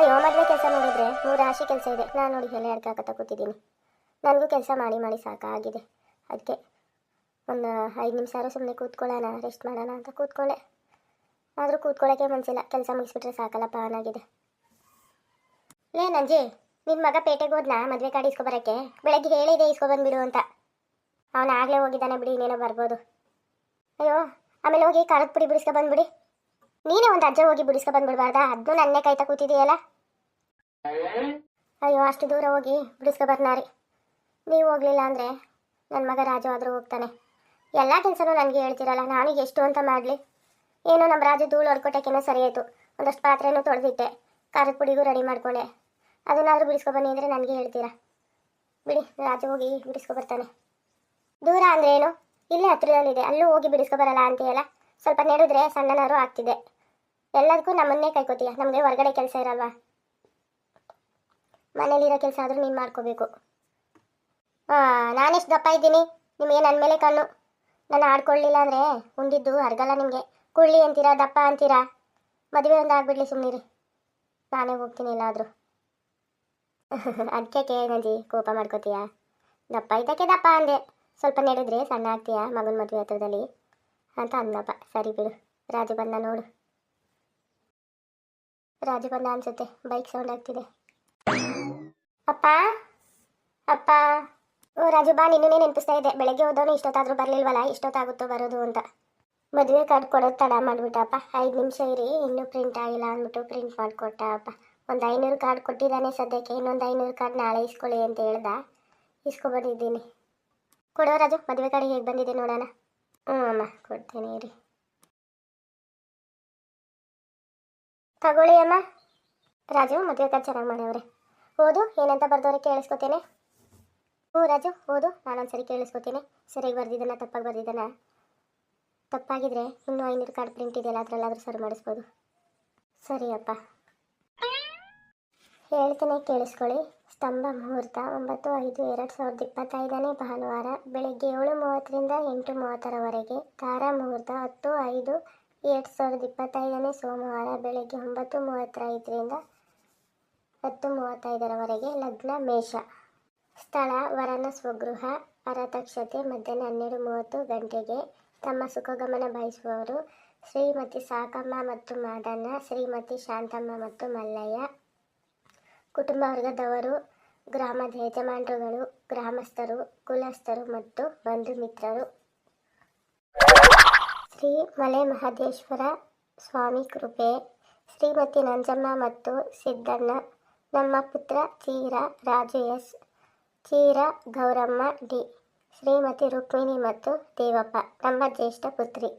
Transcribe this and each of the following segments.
ಅಯ್ಯೋ ಮದುವೆ ಕೆಲಸ ನೋಡಿದ್ರೆ 3 ರಾಶಿ ಕೆಲಸ ಇದೆ. ನಾನು ನೋಡಿ ಎಲೆ ಅಡ್ಕಾಕತ್ತ ಕೂತಿದ್ದೀನಿ. ನನಗೂ ಕೆಲಸ ಮಾಡಿ ಮಾಡಿ ಸಾಕಾಗಿದೆ. ಅದಕ್ಕೆ ಒಂದು 5 ನಿಮಿಷ ಸುಮ್ಮನೆ ಕೂತ್ಕೊಳ್ಳೋಣ, ರೆಸ್ಟ್ ಮಾಡೋಣ ಅಂತ ಕೂತ್ಕೊಂಡೆ. ಆದರೂ ಕೂತ್ಕೊಳ್ಳೋಕ್ಕೆ ಮನಸ್ಸಿಲ್ಲ. ಕೆಲಸ ಮುಗಿಸ್ಬಿಟ್ರೆ ಸಾಕಲ್ಲಪ್ಪ ಅನ್ನಾಗಿದೆ. ಲೇ ನಂಜಿ, ನಿನ್ನ ಮಗ ಪೇಟೆಗೆ ಹೋದ್ನಾ ಮದುವೆ ಕಾರ್ಡ್ ಇಸ್ಕೊಬರೋಕ್ಕೆ? ಬೆಳಗ್ಗೆ ಹೇಳಿದೆ ಇಸ್ಕೊಬಂದ್ಬಿಡು ಅಂತ. ಅವನು ಆಗಲೇ ಹೋಗಿದ್ದಾನೆ ಬಿಡಿ, ಇನ್ನೇನೋ ಬರ್ಬೋದು. ಅಯ್ಯೋ ಆಮೇಲೆ ಹೋಗಿ ಖಾರದ ಪುಡಿ ಬಿಡಿಸ್ಕೊ ಬಂದ್ಬಿಡಿ. ನೀನೇ ಒಂದು ಅಜ್ಜ ಹೋಗಿ ಬಿಡಿಸ್ಕೊ ಬಂದ್ಬಿಡ್ಬಾರ್ದಾ? ಅದನ್ನು ನನ್ನೇ ಕಾಯ್ತಾ ಕೂತಿದೆಯಲ್ಲ. ಅಯ್ಯೋ ಅಷ್ಟು ದೂರ ಹೋಗಿ ಬಿಡಿಸ್ಕೊ ಬರ್ನಾರಿ. ನೀವು ಹೋಗ್ಲಿಲ್ಲ ಅಂದರೆ ನನ್ನ ಮಗ ರಾಜು ಆದರೂ ಹೋಗ್ತಾನೆ. ಎಲ್ಲ ಕೆಲಸನೂ ನನಗೆ ಹೇಳ್ತಿರಲ್ಲ, ನಾನು ಎಷ್ಟು ಅಂತ ಮಾಡಲಿ? ಏನೋ ನಮ್ಮ ರಾಜು ಧೂಳು ಹೊಡ್ಕೊಟ್ಟಕ್ಕೇನೋ ಸರಿ ಆಯಿತು. ಒಂದಷ್ಟು ಪಾತ್ರೆನೂ ತೊಳೆದಿಟ್ಟೆ, ಖಾರದ ಪುಡಿಗೂ ರೆಡಿ ಮಾಡ್ಕೊಂಡೆ. ಅದನ್ನಾದರೂ ಬಿಡಿಸ್ಕೊ ಬನ್ನಿ ಅಂದರೆ ನನಗೆ ಹೇಳ್ತೀರಾ? ಬಿಡಿ, ರಾಜು ಹೋಗಿ ಬಿಡಿಸ್ಕೊ ಬರ್ತಾನೆ. ದೂರ ಅಂದರೆ ಏನು? ಇಲ್ಲೇ ಹತ್ರದಲ್ಲಿದೆ, ಅಲ್ಲೂ ಹೋಗಿ ಬಿಡಿಸ್ಕೊ ಬರಲ್ಲ ಅಂತೀಯಲ್ಲ. ಸ್ವಲ್ಪ ನಡೆದ್ರೆ ಸಣ್ಣನಾರು ಆಗ್ತಿದೆ. ಎಲ್ಲದಕ್ಕೂ ನಮ್ಮನ್ನೇ ಕೈಕೋತೀಯ. ನಮಗೆ ಹೊರಗಡೆ ಕೆಲಸ ಇರಲ್ವಾ? ಮನೇಲಿರೋ ಕೆಲಸ ಆದರೂ ನೀನು ಮಾಡ್ಕೋಬೇಕು. ನಾನೆಷ್ಟು ದಪ್ಪ ಇದ್ದೀನಿ ನಿಮಗೆ? ನನ್ನ ಮೇಲೆ ಕಣ್ಣು. ನಾನು ಆಡ್ಕೊಳ್ಳಿಲ್ಲ ಅಂದರೆ ಉಂಡಿದ್ದು ಅರ್ಗಲ್ಲ ನಿಮಗೆ. ಕುಳ್ಳಿ ಅಂತೀರಾ, ದಪ್ಪ ಅಂತೀರಾ. ಮದುವೆ ಒಂದು ಆಗ್ಬಿಡ್ಲಿ ಸುಮ್ಮನಿರಿ, ನಾನೇ ಹೋಗ್ತೀನಿ ಎಲ್ಲಾದರೂ. ಅದಕ್ಕೆ ಕೇಳಿದಂಜಿ ಕೋಪ ಮಾಡ್ಕೋತೀಯ? ದಪ್ಪ ಇದ್ದಕ್ಕೆ ದಪ್ಪ ಅಂದೆ, ಸ್ವಲ್ಪ ನಡೆದ್ರೆ ಸಣ್ಣ ಆಗ್ತೀಯ ಮಗನ ಮದುವೆ ಹತ್ರದಲ್ಲಿ ಅಂತ ಅಂದಪ್ಪ. ಸರಿ ಬಿಡು. ರಾಜು ಬಂದ ನೋಡು. ರಾಜು ಬಂದ ಅನ್ಸುತ್ತೆ, ಬೈಕ್ ಸೌಂಡ್ ಆಗ್ತಿದೆ. ಅಪ್ಪ ಅಪ್ಪ. ಓ ರಾಜು ಬಾ, ನಿನ್ನೇ ನೆನಪಿಸ್ತಾ ಇದ್ದೆ. ಬೆಳಗ್ಗೆ ಹೋದವನು ಇಷ್ಟೊತ್ತಾದರೂ ಬರಲಿಲ್ವಲ್ಲ, ಇಷ್ಟೊತ್ತಾಗುತ್ತೋ ಬರೋದು ಅಂತ. ಮದುವೆ ಕಾರ್ಡ್ ಕೊಡೋದು ತಡ ಮಾಡಿಬಿಟ್ಟಪ್ಪ. 5 ನಿಮಿಷ ಇರಿ, ಇನ್ನೂ ಪ್ರಿಂಟ್ ಆಗಿಲ್ಲ ಅಂದ್ಬಿಟ್ಟು ಪ್ರಿಂಟ್ ಮಾಡಿಕೊಟ್ಟಪ್ಪ. ಒಂದು 500 ಕಾರ್ಡ್ ಕೊಟ್ಟಿದ್ದಾನೆ ಸದ್ಯಕ್ಕೆ. ಇನ್ನೊಂದು 500 ಕಾರ್ಡ್ ನಾಳೆ ಇಸ್ಕೊಳ್ಳಿ ಅಂತ ಹೇಳ್ದ, ಇಸ್ಕೊಬಂದಿದ್ದೀನಿ. ಕೊಡೋ ರಾಜು, ಮದುವೆ ಕಾರ್ಡ್ ಹೇಗೆ ಬಂದಿದೆ ನೋಡೋಣ. ಅಮ್ಮ ಕೊಡ್ತೀನಿ ರೀ. ತಗೊಳ್ಳಿ ಅಮ್ಮ. ರಾಜು ಮದುವೆ ಕಾರ್ಡ್ ಚೆನ್ನಾಗಿ ಮಾಡವ್ರೆ. ಓದು, ಏನಂತ ಬರ್ದವ್ರೆ ಕೇಳಿಸ್ಕೊತೇನೆ. ರಾಜು ಓದು, ನಾನೊಂದ್ಸರಿ ಕೇಳಿಸ್ಕೊತೀನಿ. ಸರಿಯಾಗಿ ಬರ್ದಿದ್ದಾನ ತಪ್ಪಾಗಿ ಬರ್ದಿದ್ದಾನ? ತಪ್ಪಾಗಿದ್ರೆ ಇನ್ನೂ 500 ಕಾರ್ಡ್ ಪ್ರಿಂಟ್ ಇದೆಯಲ್ಲ, ಅದರಲ್ಲಾದರೂ ಸರಿ ಮಾಡಿಸ್ಬೋದು. ಸರಿಯಪ್ಪ, ಹೇಳ್ತೇನೆ ಕೇಳಿಸ್ಕೊಳ್ಳಿ. ಸ್ತಂಭ ಮುಹೂರ್ತ 9/5/2025 ಭಾನುವಾರ ಬೆಳಗ್ಗೆ 7:30ರಿಂದ 8:30 ತಾರಾ ಮುಹೂರ್ತ 10/5/2025 ಸೋಮವಾರ ಬೆಳಗ್ಗೆ 9:35ರಿಂದ 10:35 ಲಗ್ನ ಮೇಷ. ಸ್ಥಳ ವರನ ಸ್ವಗೃಹ. ಪರತಕ್ಷತೆ ಮಧ್ಯಾಹ್ನ 12:30 ಗಂಟೆಗೆ. ತಮ್ಮ ಸುಖಗಮನ ಬಯಸುವವರು ಶ್ರೀಮತಿ ಸಾಕಮ್ಮ ಮತ್ತು ಮಾದಣ್ಣ, ಶ್ರೀಮತಿ ಶಾಂತಮ್ಮ ಮತ್ತು ಮಲ್ಲಯ್ಯ. ಕುಟುಂಬ ವರ್ಗದವರು ಗ್ರಾಮದ ಯಜಮಾನರುಗಳು, ಗ್ರಾಮಸ್ಥರು, ಕುಲಸ್ಥರು ಮತ್ತು ಬಂಧು ಮಿತ್ರರು. ಶ್ರೀ ಮಲೆ ಮಹದೇಶ್ವರ ಸ್ವಾಮಿ ಕೃಪೆ. ಶ್ರೀಮತಿ ನಂಜಮ್ಮ ಮತ್ತು ಸಿದ್ದಣ್ಣ. ನಮ್ಮ ಪುತ್ರ ಚೀರ ರಾಜು ಎಸ್, ಚೀರ ಗೌರಮ್ಮ ಡಿ, ಶ್ರೀಮತಿ ರುಕ್ಮಿಣಿ ಮತ್ತು ದೇವಪ್ಪ ನಮ್ಮ ಜ್ಯೇಷ್ಠ ಪುತ್ರಿ.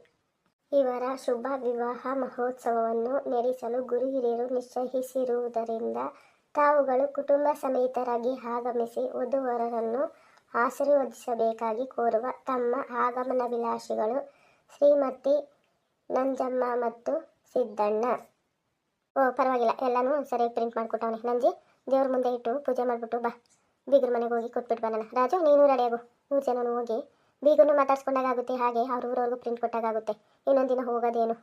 ಇವರ ಶುಭ ವಿವಾಹ ಮಹೋತ್ಸವವನ್ನು ನಡೆಸಲು ಗುರು ಹಿರಿಯರು ನಿಶ್ಚಯಿಸಿರುವುದರಿಂದ ತಾವುಗಳು ಕುಟುಂಬ ಸಮೇತರಾಗಿ ಆಗಮಿಸಿ ವಧುವರರನ್ನು ಆಶೀರ್ವದಿಸಬೇಕಾಗಿ ಕೋರುವ ತಮ್ಮ ಆಗಮನಭಿಲಾಷಿಗಳು ಶ್ರೀಮತಿ ನಂಜಮ್ಮ ಮತ್ತು ಸಿದ್ದಣ್ಣ. ಪರವಾಗಿಲ್ಲ, ಎಲ್ಲನೂ ಸರಿಯಾಗಿ ಪ್ರಿಂಟ್ ಮಾಡಿಕೊಟ್ಟವನೆ. ನಂಜಿ, ದೇವ್ರ ಮುಂದೆ ಇಟ್ಟು ಪೂಜೆ ಮಾಡಿಬಿಟ್ಟು ಬಾ, ಬೀಗರ ಮನೆಗೆ ಹೋಗಿ ಕೊಟ್ಬಿಟ್ಟು ಬರೋಣ. ರಾಜು ನೀನು ರೆಡಿಯಾಗು. 3 ಜನನು ಹೋಗಿ ಬೀಗರನ್ನು ಮಾತಾಡ್ಸ್ಕೊಂಡಾಗುತ್ತೆ, ಹಾಗೆ ಅವ್ರ ಊರವ್ರಿಗೂ ಪ್ರಿಂಟ್ ಕೊಟ್ಟಾಗುತ್ತೆ. ಇನ್ನೊಂದು ದಿನ ಹೋಗೋದೇನು,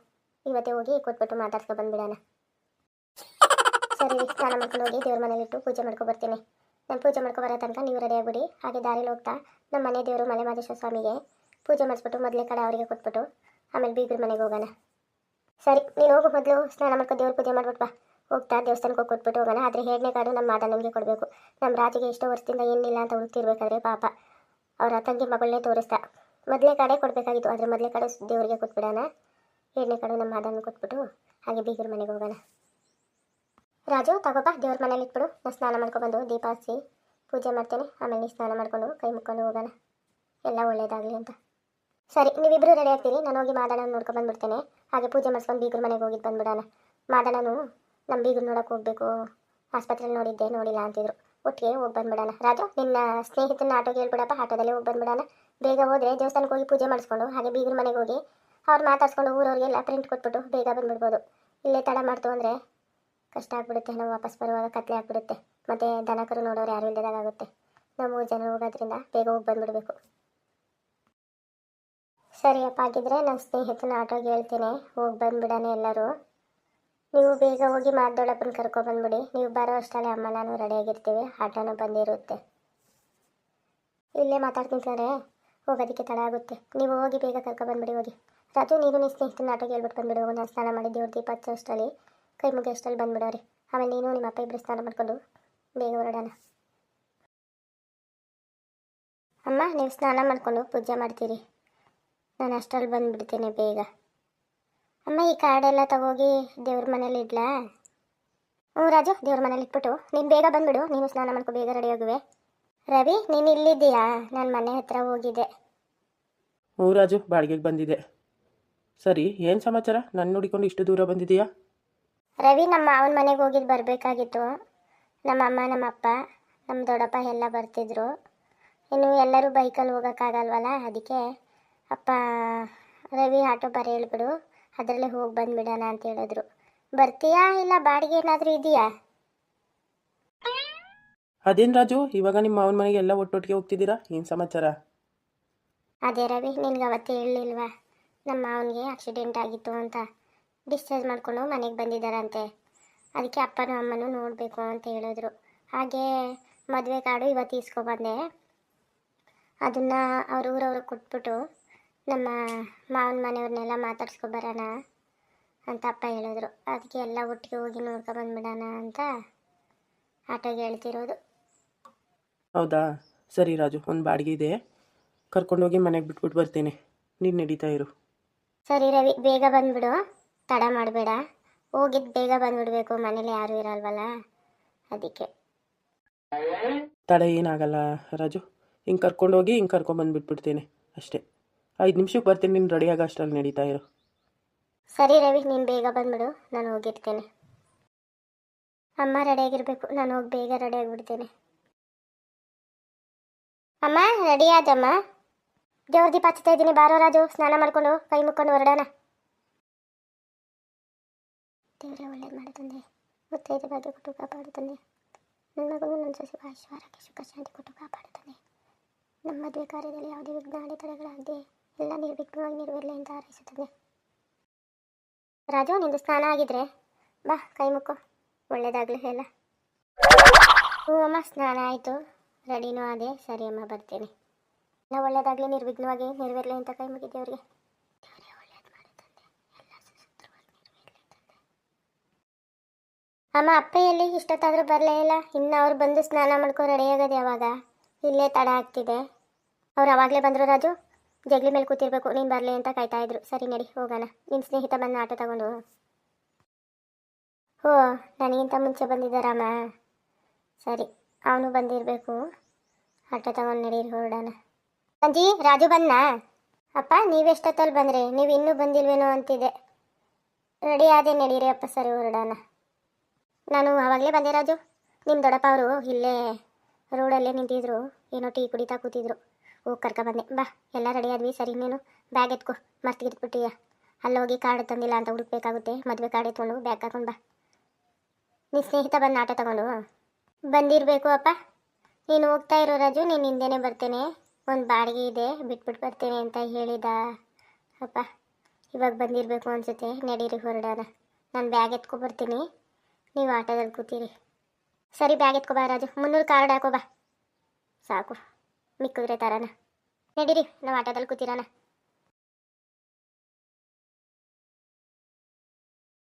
ಇವತ್ತೇ ಹೋಗಿ ಕೊಟ್ಬಿಟ್ಟು ಮಾತಾಡ್ಸ್ಕೊ ಬಂದ್ಬಿಡೋಣ. ಸರಿ, ಸ್ನಾನ ಮಾಡ್ಕೊಂಡು ಹೋಗಿ ದೇವ್ರ ಮನೇಲಿ ಇಟ್ಟು ಪೂಜೆ ಮಾಡ್ಕೊ ಬರ್ತೀನಿ. ನಾನು ಪೂಜೆ ಮಾಡ್ಕೊ ಬರೋ ತನಕ ನೀವು ರೆಡಿ ಆಗ್ಬಿಡಿ. ಹಾಗೆ ದಾರಿಲಿ ಹೋಗ್ತಾ ನಮ್ಮ ಮನೆ ದೇವರು ಮಲೆ ಮಹದೇಶ್ವರ ಸ್ವಾಮಿಗೆ ಪೂಜೆ ಮಾಡಿಸ್ಬಿಟ್ಟು ಮೊದಲೇ ಕಡೆ ಅವರಿಗೆ ಕೊಟ್ಬಿಟ್ಟು ಆಮೇಲೆ ಬೀಗರ ಮನೆಗೆ ಹೋಗೋಣ. ಸರಿ, ನೀನು ಹೋಗು, ಮೊದಲು ಸ್ನಾನ ಮಾಡ್ಕೊ ದೇವ್ರ ಪೂಜೆ ಮಾಡ್ಬಿಟ್ಟು ಬಾ. ಹೋಗ್ತಾ ದೇವಸ್ಥಾನಕ್ಕೆ ಹೋಗಿ ಕೊಟ್ಬಿಟ್ಟು ಹೋಗೋಣ. ಆದರೆ 2ನೇ ಕಾರ್ಡು ನಮ್ಮ ಮಾದಣ್ಣನಿಗೆ ಕೊಡಬೇಕು. ನಮ್ಮ ರಾಜಿಗೆ ಎಷ್ಟೋ ವರ್ಷದಿಂದ ಏನಿಲ್ಲ ಅಂತ ಹುಡುಕ್ತಿರ್ಬೇಕಾದ್ರೆ ಪಾಪ ಅವರ ತಂಗಿ ಮಗಳನ್ನೇ ತೋರಿಸ್ತಾ. ಮೊದಲೇ ಕಾರ್ಡೇ ಕೊಡಬೇಕಾಗಿತ್ತು, ಆದರೆ ಮೊದಲೇ ಕಾರ್ಡು ದೇವರಿಗೆ ಕೊಟ್ಬಿಡೋಣ. 2ನೇ ಕಾರ್ಡು ನಮ್ಮ ಮಾದಣ್ಣನ ಕೊಟ್ಬಿಟ್ಟು ಹಾಗೆ ಬೀಗರ ಮನೆಗೆ ಹೋಗೋಣ. ರಾಜು ತಗೋಪ್ಪ, ದೇವ್ರ ಮನೇಲಿ ಇಟ್ಬಿಡು. ನಾನು ಸ್ನಾನ ಮಾಡ್ಕೊಬಂದು ದೀಪ ಹಚ್ಚಿ ಪೂಜೆ ಮಾಡ್ತೇನೆ. ಆಮೇಲೆ ನೀನು ಸ್ನಾನ ಮಾಡ್ಕೊಂಡು ಕೈ ಮುಕ್ಕೊಂಡು ಹೋಗೋಣ, ಎಲ್ಲ ಒಳ್ಳೇದಾಗಲಿ ಅಂತ. ಸರಿ, ನೀವಿಬ್ಬರು ರೆಡಿ ಆಗ್ತೀರಿ. ನಾನು ಹೋಗಿ ಮಾದಣ್ಣನ ನೋಡ್ಕೊಂಡು ಬಂದುಬಿಡ್ತೇನೆ. ಹಾಗೆ ಪೂಜೆ ಮಾಡಿಸ್ಕೊಂಡು ಬೀಗರ ಮನೆಗೆ ಹೋಗಿದ್ದು ಬಂದುಬಿಡೋಣ. ಮಾದಣ್ಣನು ನಮ್ಮ ಬೀಗರು ನೋಡೋಕೆ ಹೋಗಬೇಕು, ಆಸ್ಪತ್ರೆಯಲ್ಲಿ ನೋಡಿದ್ದೆ ನೋಡಿಲ್ಲ ಅಂತಿದ್ರು. ಒಟ್ಟಿಗೆ ಹೋಗಿ ಬಂದುಬಿಡೋಣ. ರಾಜು, ನಿನ್ನ ಸ್ನೇಹಿತನ ಆಟೋಗೆ ಹೇಳ್ಬಿಡಪ್ಪ, ಆಟೋದಲ್ಲೇ ಹೋಗಿ ಬಂದುಬಿಡೋಣ. ಬೇಗ ಹೋದರೆ ದೇವಸ್ಥಾನಕ್ಕೆ ಹೋಗಿ ಪೂಜೆ ಮಾಡಿಸ್ಕೊಂಡು ಹಾಗೆ ಬೀಗರ ಮನೆಗೆ ಹೋಗಿ ಅವ್ರು ಮಾತಾಡ್ಸ್ಕೊಂಡು ಊರವ್ರಿಗೆಲ್ಲ ಪ್ರಿಂಟ್ ಕೊಟ್ಬಿಟ್ಟು ಬೇಗ ಬಂದುಬಿಡ್ಬೋದು. ಇಲ್ಲೇ ತಡ ಮಾಡ್ತು ಅಂದರೆ ಕಷ್ಟ ಆಗ್ಬಿಡುತ್ತೆ. ನಾವು ವಾಪಸ್ ಬರುವಾಗ ಕತ್ಲೆ ಆಗ್ಬಿಡುತ್ತೆ. ಮತ್ತು ದನಕರು ನೋಡೋರು ಯಾರು ಇಲ್ಲದಾಗುತ್ತೆ. ನಾವು 3 ಜನ ಹೋಗೋದ್ರಿಂದ ಬೇಗ ಹೋಗಿ ಬಂದುಬಿಡಬೇಕು. ಸರಿಯಪ್ಪ, ಆಗಿದ್ರೆ ನನ್ನ ಸ್ನೇಹಿತನ ಆಟೋಗೆ ಹೇಳ್ತೇನೆ, ಹೋಗಿ ಬಂದುಬಿಡೋಣ ಎಲ್ಲರೂ. ನೀವು ಬೇಗ ಹೋಗಿ ಮಾದೊಳಪ್ಪನ ಕರ್ಕೊಬಂದ್ಬಿಡಿ. ನೀವು ಬರೋ ಅಷ್ಟರಲ್ಲಿ ಅಮ್ಮ ನಾನು ರೆಡಿಯಾಗಿರ್ತೀವಿ, ಆಟೋನೂ ಬಂದಿರುತ್ತೆ. ಇಲ್ಲೇ ಮಾತಾಡ್ತೀನಿ ಸರ್, ಹೋಗೋದಕ್ಕೆ ತಡ ಆಗುತ್ತೆ. ನೀವು ಹೋಗಿ ಬೇಗ ಕರ್ಕೊಬಂದ್ಬಿಡಿ. ಹೋಗಿ ರಾಜು, ನೀನು ನಿನ್ನ ಸ್ನೇಹಿತನ ಆಟೋಗೆ ಹೇಳ್ಬಿಟ್ಟು ಬಂದ್ಬಿಡು. ನಾನು ಸ್ನಾನ ಮಾಡಿ ದೇವ್ರ ದೀಪ ಹಚ್ಚೋಷ್ಟರಲ್ಲಿ ಕೈ ಮುಗಿಯೋಷ್ಟರಲ್ಲಿ ಬಂದ್ಬಿಡೋರಿ. ಆಮೇಲೆ ನೀನು ನಿಮ್ಮ ಅಪ್ಪ ಇಬ್ಬರು ಸ್ನಾನ ಮಾಡ್ಕೊಂಡು ಬೇಗ ಹೊರಡೋಣ. ಅಮ್ಮ, ನೀವು ಸ್ನಾನ ಮಾಡಿಕೊಂಡು ಪೂಜೆ ಮಾಡ್ತೀರಿ, ನಾನು ಅಷ್ಟರಲ್ಲಿ ಬಂದುಬಿಡ್ತೀನಿ ಬೇಗ. ಅಮ್ಮ, ಈ ಕಾರ್ಡೆಲ್ಲ ತಗೋಗಿ ದೇವ್ರ ಮನೇಲಿ ಇಡ್ಲಾ? ಹ್ಞೂ ರಾಜು, ದೇವ್ರ ಮನೇಲಿ ಇಟ್ಬಿಟ್ಟು ನೀನು ಬೇಗ ಬಂದುಬಿಡು. ನೀನು ಸ್ನಾನ ಮಾಡ್ಕೊ, ಬೇಗ ರೆಡಿ ಹೋಗುವೆ. ರವಿ, ನೀನು ಇಲ್ಲಿದ್ದೀಯಾ? ನಾನು ಮನೆ ಹತ್ರ ಹೋಗಿದ್ದೆ. ಹ್ಞೂ ರಾಜು, ಬಾಡಿಗೆಗೆ ಬಂದಿದೆ. ಸರಿ, ಏನು ಸಮಾಚಾರ? ನನ್ನ ನೋಡಿಕೊಂಡು ಇಷ್ಟು ದೂರ ಬಂದಿದೆಯಾ? ರವಿ, ನಮ್ಮ ಮಾವನ ಮನೆಗೆ ಹೋಗಿದ್ದು ಬರಬೇಕಾಗಿತ್ತು. ನಮ್ಮಮ್ಮ, ನಮ್ಮಪ್ಪ, ನಮ್ಮ ದೊಡ್ಡಪ್ಪ ಎಲ್ಲ ಬರ್ತಿದ್ರು. ಇನ್ನು ಎಲ್ಲರೂ ಬೈಕಲ್ಲಿ ಹೋಗೋಕ್ಕಾಗಲ್ವಲ್ಲ, ಅದಕ್ಕೆ ಅಪ್ಪ ರವಿ ಆಟೋ ಬರ ಹೇಳ್ಬಿಡು, ಅದರಲ್ಲೇ ಹೋಗಿ ಬಂದುಬಿಡೋಣ ಅಂತ ಹೇಳಿದ್ರು. ಬರ್ತೀಯಾ ಇಲ್ಲ ಬಾಡಿಗೆ ಏನಾದರೂ ಇದೆಯಾ? ಅದೇನು ರಾಜು, ಇವಾಗ ನಿಮ್ಮ ಮಾವನ ಮನೆಗೆ ಎಲ್ಲ ಒಟ್ಟೊಟ್ಟಿಗೆ ಹೋಗ್ತಿದ್ದೀರಾ? ಏನು ಸಮಾಚಾರ? ಅದೇ ರವಿ, ನಿನ್ಗೆ ಅವತ್ತೇ ಹೇಳಲಿಲ್ವಾ, ನಮ್ಮ ಮಾವನಿಗೆ ಆಕ್ಸಿಡೆಂಟ್ ಆಗಿತ್ತು ಅಂತ. ಡಿಸ್ಚಾರ್ಜ್ ಮಾಡಿಕೊಂಡು ಮನೆಗೆ ಬಂದಿದ್ದಾರಂತೆ. ಅದಕ್ಕೆ ಅಪ್ಪನೂ ಅಮ್ಮನೂ ನೋಡಬೇಕು ಅಂತ ಹೇಳಿದ್ರು. ಹಾಗೆ ಮದುವೆ ಕಾರ್ಡು ಇವತ್ತು ಇಸ್ಕೊಬಂದೆ. ಅದನ್ನು ಅವ್ರ ಊರವ್ರಿಗೆ ಕೊಟ್ಬಿಟ್ಟು ನಮ್ಮ ಮಾವನ ಮನೆಯವ್ರನ್ನೆಲ್ಲ ಮಾತಾಡ್ಸ್ಕೊಬರೋಣ ಅಂತ ಅಪ್ಪ ಹೇಳಿದ್ರು. ಅದಕ್ಕೆ ಎಲ್ಲ ಒಟ್ಟಿಗೆ ಹೋಗಿ ನೋಡ್ಕೊಬಂದ್ಬಿಡೋಣ ಅಂತ ಆಟೋಗೆ ಹೇಳ್ತಿರೋದು. ಹೌದಾ, ಸರಿ ರಾಜು, ಒಂದು ಬಾಡಿಗೆ ಇದೆ, ಕರ್ಕೊಂಡೋಗಿ ಮನೆಗೆ ಬಿಟ್ಬಿಟ್ಟು ಬರ್ತೀನಿ. ನೀನು ನಡೀತಾ ಇರು. ಸರಿ ರವಿ, ಬೇಗ ಬಂದುಬಿಡು, ತಡ ಮಾಡಬೇಡ. ಹೋಗಿದ್ದು ಬೇಗ ಬಂದುಬಿಡ್ಬೇಕು, ಮನೇಲಿ ಯಾರೂ ಇರಲ್ವಲ್ಲ ಅದಕ್ಕೆ. ತಡ ಏನಾಗಲ್ಲ ರಾಜು, ಹಿಂಗೆ ಕರ್ಕೊಂಡೋಗಿ ಹಿಂಗೆ ಕರ್ಕೊಂಬಂದುಬಿಟ್ಬಿಡ್ತೀನಿ ಅಷ್ಟೇ. 5 ನಿಮಿಷಕ್ಕೆ ಬರ್ತೀನಿ, ನೀನು ರೆಡಿಯಾಗ ಅಷ್ಟರಲ್ಲಿ ನಡೀತಾ ಇರು. ಸರಿ ರವಿ, ನೀನು ಬೇಗ ಬಂದುಬಿಡು, ನಾನು ಹೋಗಿರ್ತೇನೆ. ಅಮ್ಮ ರೆಡಿಯಾಗಿರಬೇಕು, ನಾನು ಹೋಗಿ ಬೇಗ ರೆಡಿಯಾಗಿಬಿಡ್ತೇನೆ. ಅಮ್ಮ, ರೆಡಿ ಆದಮ್ಮ? ದೇವ್ರ ದೀಪ ಹಚ್ತಾ ಇದ್ದೀನಿ, ಬಾರೋ ರಾಜು, ಸ್ನಾನ ಮಾಡಿಕೊಂಡು ಕೈ ಮುಕ್ಕೊಂಡು ಹೊರಡೋಣ. ದೇವರೇ ಒಳ್ಳೇದು ಮಾಡುತ್ತಂದೆ, ಮುತ್ತೈದೆ ಭಾಗ್ಯ ಕೊಟ್ಟು ಕಾಪಾಡುತ್ತಂದೆ. ನನ್ನ ಮಗನು ನನ್ನ ಸೊಸೆ ಐಶ್ವರ್ಯಕ್ಕೆ ಸುಖ ಶಾಂತಿ ಕೊಟ್ಟು ಕಾಪಾಡುತ್ತಾನೆ. ನಮ್ಮ ಮದುವೆ ಕಾರ್ಯದಲ್ಲಿ ಯಾವುದೇ ವಿಘ್ನ ಅಡೆತಡೆಗಳಾಗದೆ ಎಲ್ಲ ನಿರ್ವಿಘ್ನವಾಗಿ ನೆರವೇರಲಿ ಅಂತ ಹಾರೈಸುತ್ತದೆ. ರಾಜು, ನಿಂದು ಸ್ನಾನ ಆಗಿದ್ರೆ ಬಾ, ಕೈ ಮುಕ್ಕು, ಒಳ್ಳೇದಾಗಲಿ ಎಲ್ಲ. ಹ್ಞೂ ಅಮ್ಮ, ಸ್ನಾನ ಆಯಿತು, ರೆಡಿನೂ ಅದೇ. ಸರಿ ಅಮ್ಮ, ಬರ್ತೀನಿ. ನಾವು ಒಳ್ಳೇದಾಗಲಿ ನಿರ್ವಿಘ್ನವಾಗಿ ನೆರವೇರಲಿ ಅಂತ ಕೈ ಮುಗಿದ್ದೇವ್ರಿಗೆ. ದೇವರೇ ಒಳ್ಳೇದು ಮಾಡುತ್ತಂದೆ, ಎಲ್ಲ ಸುಸೂತ್ರವಾಗಿ ನೆರವೇರಲಿ ತಂದೆ. ಅಮ್ಮ, ಅಪ್ಪ ಎಲ್ಲಿ? ಇಷ್ಟೊತ್ತಾದರೂ ಬರಲೇ ಇಲ್ಲ. ಇನ್ನು ಅವ್ರು ಬಂದು ಸ್ನಾನ ಮಾಡ್ಕೊ ರೆಡಿ ಆಗೋದು ಯಾವಾಗ? ಇಲ್ಲೇ ತಡ ಆಗ್ತಿದೆ. ಅವ್ರು ಅವಾಗಲೇ ಬಂದರು ರಾಜು, ಜಗ್ಲಿ ಮೇಲೆ ಕೂತಿರ್ಬೇಕು, ನೀನು ಬರಲಿ ಅಂತ ಕಾಯ್ತಾ ಇದ್ರು. ಸರಿ ನಡಿ, ಹೋಗೋಣ. ನಿನ್ನ ಸ್ನೇಹಿತ ಬಂದು ಆಟೋ ತಗೊಂಡು. ಓ, ನನಗಿಂತ ಮುಂಚೆ ಬಂದಿದ್ದಾರಮ್ಮ. ಸರಿ, ಅವನು ಬಂದಿರಬೇಕು. ಆಟೋ ತಗೊಂಡು ನಡೀರಿ, ಹೊರಡೋಣ. ಅಜ್ಜಿ, ರಾಜು ಬಂದನಾ? ಅಪ್ಪ, ನೀವೆಷ್ಟೊತ್ತಲ್ಲಿ ಬಂದ್ರಿ? ನೀವು ಇನ್ನೂ ಬಂದಿಲ್ವೇನೋ ಅಂತಿದೆ. ರೆಡಿ ಆದೆ, ನಡೀರಿ ಅಪ್ಪ. ಸರಿ, ಹೊರಡೋಣ. ನಾನು ಆವಾಗಲೇ ಬಂದೆ ರಾಜು. ನಿಮ್ಮ ದೊಡ್ಡಪ್ಪ ಅವರು ಇಲ್ಲೇ ರೋಡಲ್ಲೇ ನಿಂತಿದ್ರು, ಏನೋ ಟೀ ಕುಡಿತಾ ಕೂತಿದ್ರು. ಹೋಗಿ ಕರ್ಕೊಬಂದೆ. ಬಾ, ಎಲ್ಲ ರೆಡಿ ಆದ್ವಿ. ಸರಿ, ನೀನು ಬ್ಯಾಗ್ ಎತ್ಕೊ, ಮರ್ತಿಗಿಟ್ಬಿಟ್ಟಿಯ. ಅಲ್ಲೋಗಿ ಕಾರ್ಡ್ ತಂದಿಲ್ಲ ಅಂತ ಹುಡುಕ್ಬೇಕಾಗುತ್ತೆ. ಮದುವೆ ಕಾರ್ಡ್ ಎತ್ಕೊಂಡು ಬ್ಯಾಗ್ ಹಾಕೊಂಡು ಬಾ. ನಿನ್ನ ಸ್ನೇಹಿತ ಬಂದು ಆಟೋ ತಗೊಂಡು ಬಂದಿರಬೇಕು ಅಪ್ಪ. ನೀನು ಹೋಗ್ತಾ ಇರೋ ರಾಜು, ನೀನು ಹಿಂದೆನೇ ಬರ್ತೇನೆ, ಒಂದು ಬಾಡಿಗೆ ಇದೆ, ಬಿಟ್ಬಿಟ್ಟು ಬರ್ತೇನೆ ಅಂತ ಹೇಳಿದ ಅಪ್ಪ. ಇವಾಗ ಬಂದಿರಬೇಕು ಅನಿಸುತ್ತೆ. ನಡೀರಿ, ಹೊರಡೋಣ. ನಾನು ಬ್ಯಾಗ್ ಎತ್ಕೊಬರ್ತೀನಿ, ನೀವು ಆಟೋದಲ್ಲಿ ಕೂತೀರಿ. ಸರಿ, ಬ್ಯಾಗ್ ಎತ್ಕೊಬಾ ರಾಜು. 300 ಕಾರ್ಡ್ ಹಾಕೋ ಬಾ, ಸಾಕು, ಮಿಕ್ಕಿದ್ರೆ ತರೋಣ. ನಡೀರಿ, ನಾವು ಆಟೋದಲ್ಲಿ ಕೂತಿರೋಣ.